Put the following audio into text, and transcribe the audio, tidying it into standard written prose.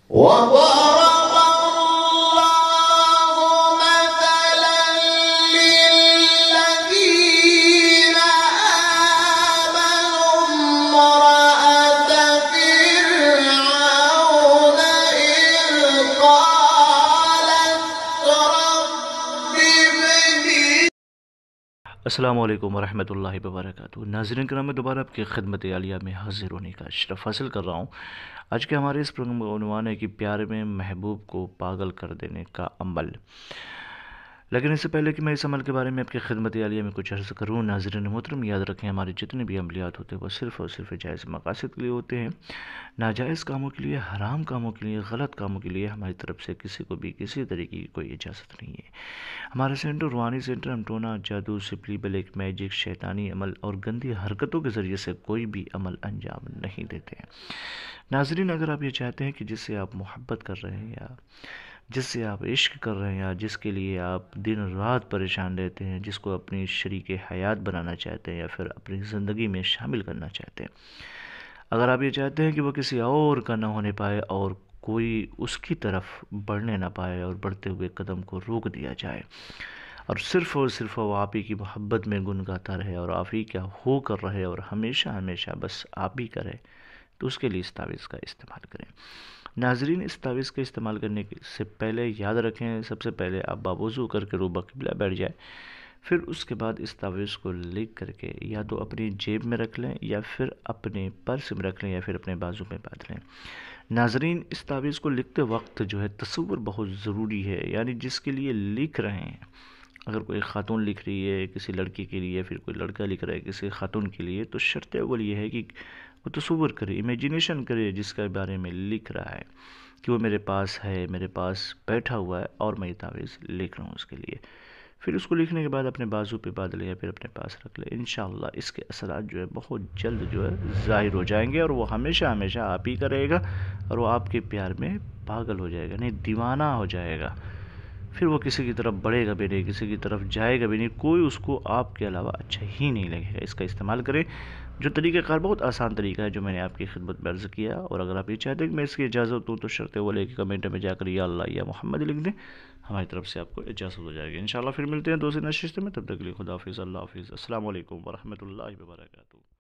وضرب الله مثلا للذين آمنوا امرأة فرعون إذ قالت رب ابن لي. السلام علیکم ورحمۃ اللہ وبرکاتہ. ناظرین کرام، میں دوبارہ آپ کی خدمت عالیہ میں حاضر ہونے کا شرف حاصل کر رہا ہوں. آج کے ہمارے اس پروگرام کا عنوان ہے کہ پیار میں محبوب کو پاگل کر دینے کا عمل. لیکن اس سے پہلے کہ میں اس عمل کے بارے میں آپ کی خدمت عالیہ میں کچھ عرض کروں، ناظرین محترم یاد رکھیں ہمارے جتنے بھی عملیات ہوتے ہیں وہ صرف اور صرف جائز مقاصد کے لیے ہوتے ہیں. ناجائز کاموں کے لیے، حرام کاموں کے لیے، غلط کاموں کے لیے ہماری طرف سے کسی کو بھی کسی طریقے کی کوئی اجازت نہیں ہے. ہمارا سینٹر روحانی سینٹر ہمٹونا، جادو، سپلی، بلیک میجک، شیطانی عمل اور گندی حرکتوں کے ذریعے سے کوئی بھی عمل انجام نہیں دیتے ہیں. ناظرین، اگر آپ یہ چاہتے ہیں کہ جس سے آپ محبت کر رہے ہیں یا جس سے آپ عشق کر رہے ہیں یا جس کے لیے آپ دن رات پریشان رہتے ہیں، جس کو اپنی شریک حیات بنانا چاہتے ہیں یا پھر اپنی زندگی میں شامل کرنا چاہتے ہیں، اگر آپ یہ چاہتے ہیں کہ وہ کسی اور کا نہ ہونے پائے اور کوئی اس کی طرف بڑھنے نہ پائے اور بڑھتے ہوئے قدم کو روک دیا جائے اور صرف وہ آپ ہی کی محبت میں گنگاتا رہے اور آپ ہی کیا ہو کر رہے اور ہمیشہ ہمیشہ بس آپ ہی کرے، تو اس کے لیے اس تعویذ کا استعمال کریں. ناظرین، اس تعویذ کا استعمال کرنے سے پہلے یاد رکھیں، سب سے پہلے آپ باوضو کر کے روبہ قبلہ بیٹھ جائیں. پھر اس کے بعد اس تعویذ کو لکھ کر کے یا تو اپنی جیب میں رکھ لیں یا پھر اپنے پرس میں رکھ لیں یا پھر اپنے بازو میں باندھ لیں. ناظرین، اس تعویذ کو لکھتے وقت جو ہے تصور بہت ضروری ہے، یعنی جس کے لیے لکھ رہے ہیں، اگر کوئی خاتون لکھ رہی ہے کسی لڑکی کے لیے، پھر کوئی لڑکا لکھ رہا ہے کسی خاتون کے لیے، تو شرط اول یہ ہے کہ وہ تصور کرے، امیجینیشن کرے جس کے بارے میں لکھ رہا ہے کہ وہ میرے پاس ہے، میرے پاس بیٹھا ہوا ہے اور میں یہ تعویذ لکھ رہا ہوں اس کے لیے. پھر اس کو لکھنے کے بعد اپنے بازو پہ باندھ لے یا پھر اپنے پاس رکھ لے. انشاءاللہ اس کے اثرات جو ہے بہت جلد جو ہے ظاہر ہو جائیں گے اور وہ ہمیشہ ہمیشہ آپ ہی کا رہے گا اور وہ آپ کے پیار میں پاگل ہو جائے گا، نہیں دیوانہ ہو جائے گا. پھر وہ کسی کی طرف بڑھے گا بھی نہیں، کسی کی طرف جائے گا بھی نہیں، کوئی اس کو آپ کے علاوہ اچھا ہی نہیں لگے گا. اس کا استعمال کریں. جو طریقہ کار بہت آسان طریقہ ہے جو میں نے آپ کی خدمت میں عرض کیا، اور اگر آپ یہ چاہتے ہیں کہ میں اس کی اجازت دوں تو شرط وہ لے کے کمنٹ میں جا کر یا اللہ یا محمد لکھ دیں، ہماری طرف سے آپ کو اجازت ہو جائے گی. انشاءاللہ پھر ملتے ہیں دوسری نشست میں، تب تک کے لیے خدا حافظ، اللہ حافظ، السلام علیکم ورحمۃ اللہ وبرکاتہ.